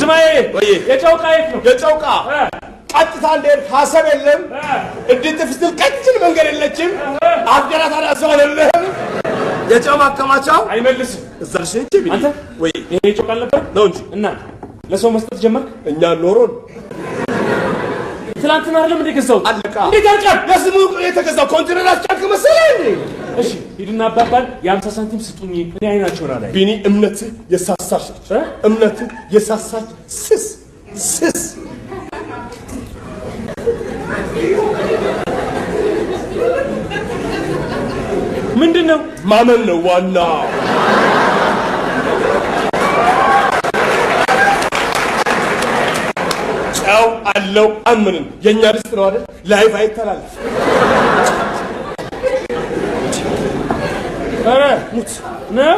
ግርማዬ የጨውቃ የት ነው? የጨውቃ ቀጥታ እንደሄድክ ሀሳብ የለም። እንድትፍ ስትል ቀጭን መንገድ የለችም። አፍገራት አዳሰው አይደለም። የጨው ማከማቻው አይመልስም። እዛ ልሽ እንጂ አንተ ወይ ይሄ ጨውቃ ነበር ነው እንጂ እና ለሰው መስጠት ጀመርክ? እኛ ኖሮን ትላንትና አይደለም እንደ ገዛው አለቃ እንዴት ያልቃል? ለስሙ የተገዛው ኮንቴነር አስጫንክ መሰለህ እንዴ? እሺ ሂድና አባባል የ50 ሳንቲም ስጡኝ እኔ አይናቸውን አላይ ቢኒ እምነት የሳሳች እምነት የሳሳች ስስ ምንድነው? ማመን ነው ዋና። ጨው አለው አምንን የኛ ድስት ነው አይደል? ላይፍ አይተላልፍ። አረ ሙት ነው።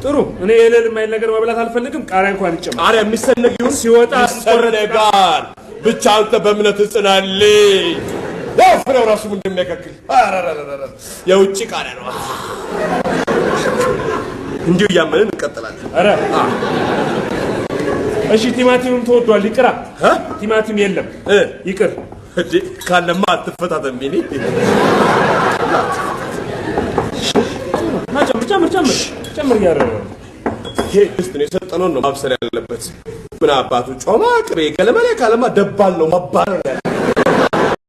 ጥሩ እኔ የሌለ ማይል ነገር መብላት አልፈልግም። ቃሪያ እንኳን ይጨምር። ቃሪያ የሚሰነግ ይሁን ሲወጣ ይሰነጋል። ብቻ አንተ በእምነት ጽናልኝ። ፍሬው ራሱ እንደሚያከክል የውጭ ቃሪያ ነው። እንዲሁ እያመንን እንቀጥላለን። አረ እሺ ቲማቲምም ተወዷል። ይቅራ ቲማቲም የለም ይቅር። እጂ ካለማ አትፈታተም ቢኒ። ጨምር ያረው ይሄ ድስት ነው የሰጠነውን ነው ማብሰል ያለበት። ምን አባቱ ጮማ ቅቤ ገለመሌ ካለማ ደባል ነው ማባረር ያለ